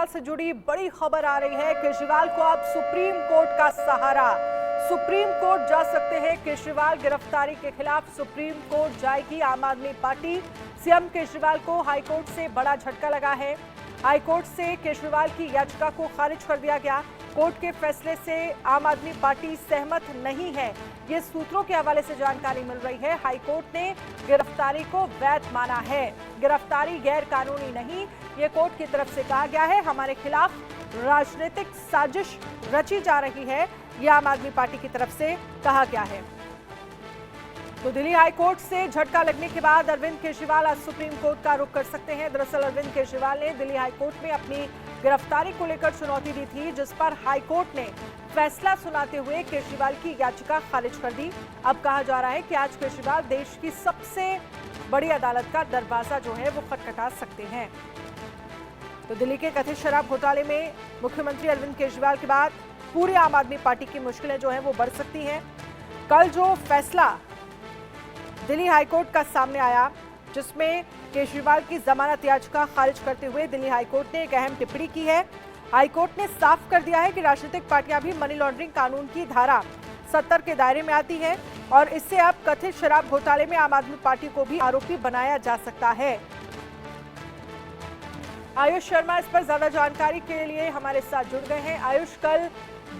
से जुड़ी बड़ी खबर आ रही है। केजरीवाल को अब सुप्रीम कोर्ट का सहारा। सुप्रीम कोर्ट जा सकते हैं केजरीवाल। गिरफ्तारी के खिलाफ सुप्रीम कोर्ट जाएगी आम आदमी पार्टी। सीएम केजरीवाल को हाईकोर्ट से बड़ा झटका लगा है। हाईकोर्ट से केजरीवाल की याचिका को खारिज कर दिया गया। कोर्ट के फैसले से आम आदमी पार्टी सहमत नहीं है, ये सूत्रों के हवाले से जानकारी मिल रही है। हाईकोर्ट ने गिरफ्तारी को वैध माना है। गिरफ्तारी गैर कानूनी नहीं, ये कोर्ट की तरफ से कहा गया है। हमारे खिलाफ राजनीतिक साजिश रची जा रही है, ये आम आदमी पार्टी की तरफ से कहा गया है। तो दिल्ली हाईकोर्ट से झटका लगने के बाद अरविंद केजरीवाल आज सुप्रीम कोर्ट का रुख कर सकते हैं। दरअसल अरविंद केजरीवाल ने दिल्ली हाईकोर्ट में अपनी गिरफ्तारी को लेकर चुनौती दी थी, जिस पर हाईकोर्ट ने फैसला सुनाते हुए केजरीवाल की याचिका खारिज कर दी। अब कहा जा रहा है कि आज केजरीवाल देश की सबसे बड़ी अदालत का दरवाजा जो है वो खटखटा सकते हैं। तो दिल्ली के कथित शराब घोटाले में मुख्यमंत्री अरविंद केजरीवाल के बाद पूरी आम आदमी पार्टी की मुश्किलें जो है वो बढ़ सकती हैं। कल जो फैसला दिल्ली हाईकोर्ट का सामने आया, जिसमें केजरीवाल की जमानत याचिका खारिज करते हुए दिल्ली हाईकोर्ट ने एक अहम टिप्पणी की है। हाईकोर्ट ने साफ कर दिया है कि राजनीतिक पार्टियां भी मनी लॉन्ड्रिंग कानून की धारा 70 के दायरे में आती है और इससे अब कथित शराब घोटाले में आम आदमी पार्टी को भी आरोपी बनाया जा सकता है। आयुष शर्मा इस पर ज्यादा जानकारी के लिए हमारे साथ जुड़ गए हैं। आयुष, कल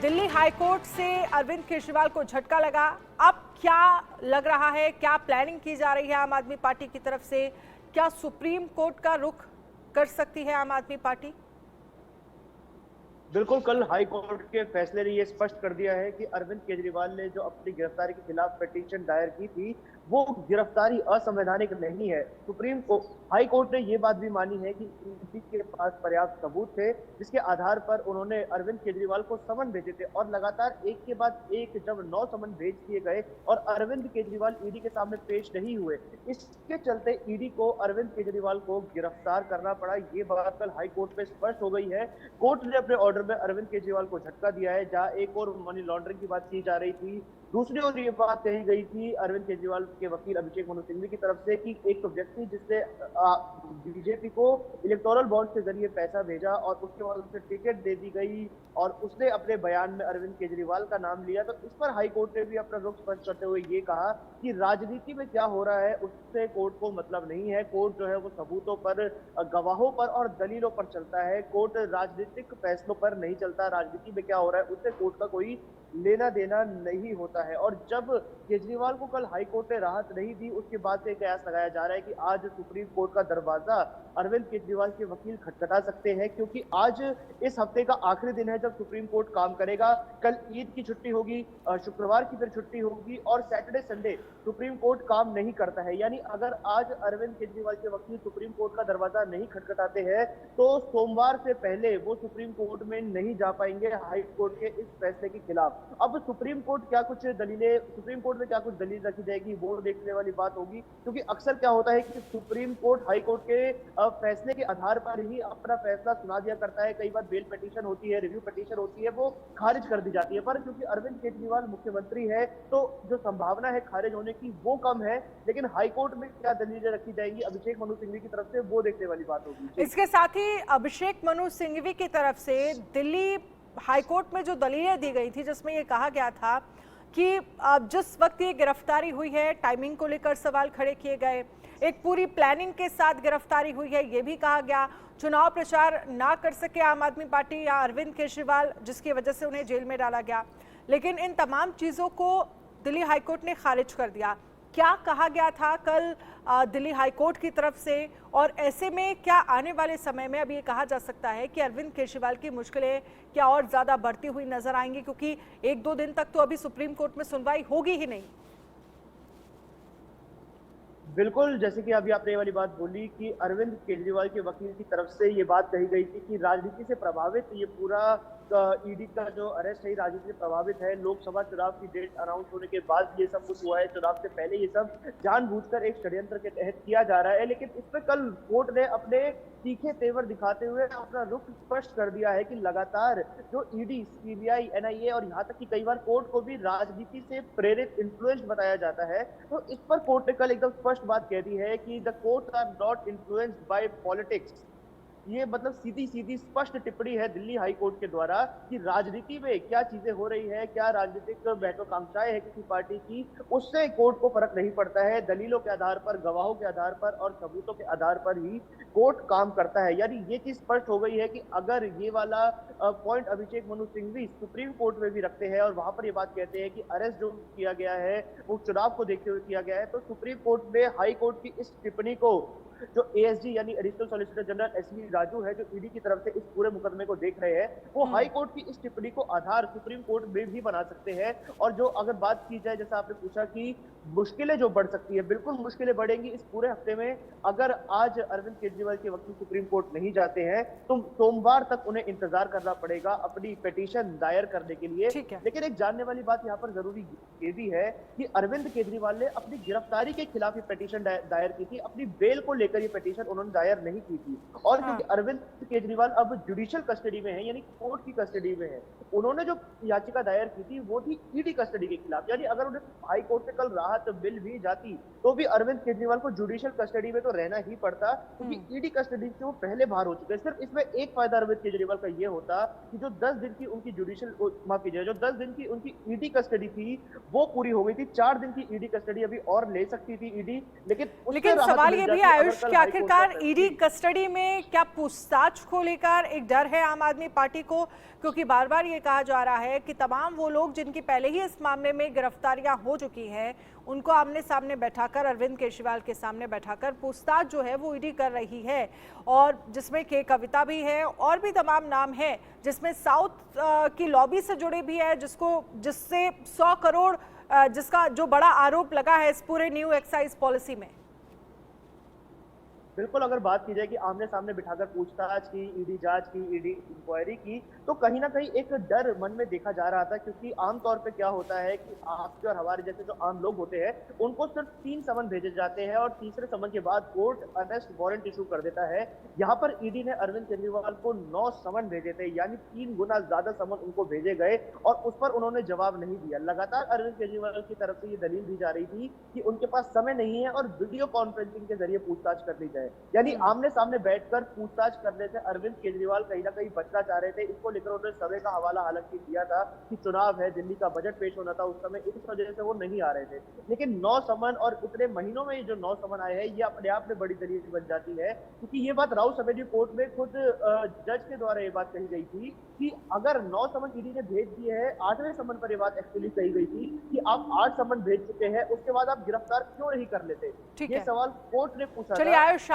दिल्ली हाईकोर्ट से अरविंद केजरीवाल को झटका लगा, अब क्या लग रहा है, क्या प्लानिंग की जा रही है आम आदमी पार्टी की तरफ से? क्या सुप्रीम कोर्ट का रुख कर सकती है आम आदमी पार्टी? बिल्कुल, कल हाई कोर्ट के फैसले ने यह स्पष्ट कर दिया है कि अरविंद केजरीवाल ने जो अपनी गिरफ्तारी के खिलाफ पिटीशन दायर की थी वो गिरफ्तारी असंवैधानिक नहीं है। सुप्रीम कोर्ट हाई कोर्ट ने यह बात भी मानी है कि ईडी के पास पर्याप्त सबूत थे, जिसके आधार पर उन्होंने अरविंद केजरीवाल को समन भेजे थे और लगातार एक के बाद एक जब 9 समन भेज दिए गए और अरविंद केजरीवाल ईडी के सामने पेश नहीं हुए, इसके चलते ईडी को अरविंद केजरीवाल को गिरफ्तार करना पड़ा। ये बात कल हाई कोर्ट में स्पष्ट हो गई है। कोर्ट ने अपने ऑर्डर में अरविंद केजरीवाल को झटका दिया है। जहां एक और मनी लॉन्ड्रिंग की बात की जा रही थी, दूसरी ओर ये बात कही गई थी अरविंद केजरीवाल के वकील अभिषेक मनु सिंघवी की तरफ से कि एक तो व्यक्ति जिसने बीजेपी को इलेक्टोरल बॉन्ड के जरिए पैसा भेजा और उसके बाद उसे टिकट दे दी गई और उसने अपने बयान में अरविंद केजरीवाल का नाम लिया। तो इस पर हाई कोर्ट ने भी अपना रुख स्पष्ट करते हुए ये कहा कि राजनीति में क्या हो रहा है उससे कोर्ट को मतलब नहीं है। कोर्ट जो है वो सबूतों पर, गवाहों पर और दलीलों पर चलता है। कोर्ट राजनीतिक फैसलों पर नहीं चलता। राजनीति में क्या हो रहा है उससे कोर्ट का कोई लेना देना नहीं होता है। और जब केजरीवाल को कल हाई कोर्ट ने राहत नहीं दी, उसके बाद से कयास लगाया जा रहा है कि आज सुप्रीम कोर्ट का दरवाजा अरविंद केजरीवाल के वकील खटखटा सकते हैं, क्योंकि आज इस हफ्ते का आखिरी दिन है जब सुप्रीम कोर्ट काम करेगा। कल ईद की छुट्टी होगी, शुक्रवार की फिर छुट्टी होगी और सैटरडे संडे सुप्रीम कोर्ट काम नहीं करता है। यानी अगर आज अरविंद केजरीवाल के वकील सुप्रीम कोर्ट का दरवाजा नहीं खटखटाते हैं तो सोमवार से पहले वो सुप्रीम कोर्ट में नहीं जा पाएंगे हाई कोर्ट के इस फैसले के खिलाफ। अब सुप्रीम कोर्ट में क्या कुछ दलील रखी जाएगी वो देखने वाली बात होगी, क्योंकि अक्सर क्या होता है कि सुप्रीम कोर्ट हाई कोर्ट के फैसले के आधार पर ही अपना फैसला सुना दिया करता है। कई बार बेल पिटीशन होती है, रिव्यू पिटीशन होती है, वो खारिज कर दी जाती है। पर क्योंकि अरविंद केजरीवाल मुख्यमंत्री है तो जो संभावना है खारिज होने की वो कम है। लेकिन हाई कोर्ट में क्या दलीलें रखी जाएंगी अभिषेक मनु सिंघवी की तरफ से वो देखने वाली बात होगी। इसके साथ ही अभिषेक मनु सिंघवी की तरफ से दिल्ली हाईकोर्ट में जो दलीलें दी गई थी, जिसमें ये कहा गया था कि जिस वक्त ये गिरफ्तारी हुई है टाइमिंग को लेकर सवाल खड़े किए गए, एक पूरी प्लानिंग के साथ गिरफ्तारी हुई है, ये भी कहा गया। चुनाव प्रचार ना कर सके आम आदमी पार्टी या अरविंद केजरीवाल, जिसकी वजह से उन्हें जेल में डाला गया। लेकिन इन तमाम चीज़ों को दिल्ली हाईकोर्ट ने खारिज कर दिया। क्या कहा गया था कल दिल्ली हाईकोर्ट की तरफ से, और ऐसे में क्या आने वाले समय में अब ये कहा जा सकता है कि अरविंद केजरीवाल की मुश्किलें क्या और ज्यादा बढ़ती हुई नजर आएंगी, क्योंकि 1-2 दिन तक तो अभी सुप्रीम कोर्ट में सुनवाई होगी ही नहीं। बिल्कुल, जैसे कि अभी आपने ये वाली बात बोली कि अरविंद केजरीवाल के वकील की तरफ से ये बात कही गई थी कि राजनीति से प्रभावित ये पूरा ईडी का जो अरेस्ट है राजनीति से प्रभावित है। लोकसभा चुनाव की डेट अनाउंस होने के बाद ये सब कुछ हुआ है। चुनाव से पहले ये सब जानबूझकर एक षड्यंत्र के तहत किया जा रहा है। लेकिन इस पर कल कोर्ट ने अपने तीखे तेवर दिखाते हुए अपना रुख स्पष्ट कर दिया है कि लगातार जो ईडी, सीबीआई, एनआईए और यहाँ तक कि कई बार कोर्ट को भी राजनीति से प्रेरित, इन्फ्लुएंस्ड बताया जाता है। तो इस पर कोर्ट ने कल एकदम स्पष्ट बात कह दी है कि the courts are not influenced by politics. ये मतलब सीधी सीधी स्पष्ट टिप्पणी है दिल्ली हाई कोर्ट के द्वारा कि राजनीति में क्या चीजें हो रही है, क्या राजनीतिक महत्वाकांक्षाएं है किसी पार्टी की, उससे कोर्ट को फर्क नहीं पड़ता है। दलीलों के आधार पर, गवाहों के आधार पर और सबूतों के आधार पर ही कोर्ट काम करता है। यानी ये चीज स्पष्ट हो गई है कि अगर ये वाला point Abhishek Manu Singhvi supreme court में भी रखते हैं और वहां पर ये बात कहते हैं कि अरेस्ट जो किया गया है वो चुनाव को देखते हुए किया गया है, तो सुप्रीम कोर्ट में हाई कोर्ट की इस टिप्पणी को जो एएसजी यानी additional solicitor general S V Raju है, जो ईडी की तरफ से इस पूरे मुकदमे को देख रहे हैं, वो हाई कोर्ट की इस टिप्पणी को आधार सुप्रीम कोर्ट में भी बना सकते हैं। और जो अगर बात की जाए, जैसा आपने पूछा कि मुश्किलें जो बढ़ सकती है, बिल्कुल मुश्किलें बढ़ेंगी इस पूरे हफ्ते में। अगर आज अरविंद केजरीवाल के वकील सुप्रीम कोर्ट नहीं जाते हैं तो सोमवार तक उन्हें इंतजार करना पड़ेगा अपनी पिटीशन दायर करने के लिए। लेकिन एक जानने वाली बात यहाँ पर जरूरी ये भी है कि अरविंद केजरीवाल ने अपनी गिरफ्तारी के खिलाफ ये पिटीशन दायर की थी, अपनी बेल को लेकर ये पिटीशन उन्होंने दायर नहीं की थी। और क्योंकि अरविंद केजरीवाल अब जुडिशियल कस्टडी में है, यानी कोर्ट की कस्टडी में है, उन्होंने जो याचिका दायर की थी वो थी ईडी कस्टडी के खिलाफ। यानी अगर उन्हें हाई कोर्ट से कल राहत मिल भी जाती तो भी अरविंद केजरीवाल को जुडिशियल कस्टडी में तो रहना ही पड़ता, क्योंकि ईडी कस्टडी से वो पहले बाहर हो चुके हैं। सिर्फ इसमें एक फायदा अरविंद केजरीवाल का ये होता कि जो 10 दिन की उनकी जुडिशियल, माफ कीजिए, जो 10 दिन की उनकी ईडी कस्टडी थी वो पूरी हो गई थी। 4 दिन की ईडी कस्टडी अभी और ले सकती थी ईडी, लेकिन सवाल ये भी आयुष कि आखिरकार ईडी कस्टडी में क्या पूछताछ को लेकर एक डर है आम आदमी पार्टी को, क्योंकि बार बार ये कहा जा रहा है कि तमाम वो लोग जिनकी पहले ही इस मामले में गिरफ्तारियां हो चुकी हैं उनको आमने सामने बैठाकर, अरविंद केजरीवाल के सामने बैठाकर पूछताछ जो है वो ईडी कर रही है, और जिसमें के कविता भी है और भी तमाम नाम है, जिसमें साउथ की लॉबी से जुड़े भी है, जिससे 100 करोड़ जिसका जो बड़ा आरोप लगा है इस पूरे न्यू एक्साइज पॉलिसी में। बिल्कुल, अगर बात की जाए कि आमने सामने बिठाकर पूछताछ की, ईडी जांच की, ईडी इंक्वायरी की, तो कहीं ना कहीं एक डर मन में देखा जा रहा था। क्योंकि आमतौर पे क्या होता है कि आपके और हमारे जैसे जो आम लोग होते हैं उनको सिर्फ 3 समन भेजे जाते हैं और तीसरे समन के बाद कोर्ट अरेस्ट वारंट इशू कर देता है। यहाँ पर ईडी ने अरविंद केजरीवाल को 9 समन भेजे थे, यानी 3 गुना ज्यादा समन उनको भेजे गए और उस पर उन्होंने जवाब नहीं दिया। लगातार अरविंद केजरीवाल की तरफ से ये दलील दी जा रही थी कि उनके पास समय नहीं है और वीडियो कॉन्फ्रेंसिंग के जरिए पूछताछ कर ली जाए। यानी आमने सामने बैठकर पूछताछ करने से अरविंद केजरीवाल कहीं ना कहीं बचना चाह रहे थे। इसको लेकर उन्होंने समय का हवाला हालांकि दिया था कि चुनाव है, दिल्ली का बजट पेश होना था उस समय, इस वजह से वो नहीं आ रहे थे। लेकिन 9 समन और इतने महीनों में जो 9 समन आए हैं ये अपने आप में बड़ी दलील बन जाती है। क्योंकि ये बात राउत समेत कोर्ट में खुद जज के द्वारा ये बात कही गई थी कि अगर 9 समन ईडी ने भेज दिए हैं, 8वें समन पर ये बात एक्चुअली कही गई थी कि आप 8 समन भेज चुके हैं, उसके बाद आप गिरफ्तार क्यों नहीं कर लेते, ये सवाल कोर्ट ने पूछा। चलिए आयुष,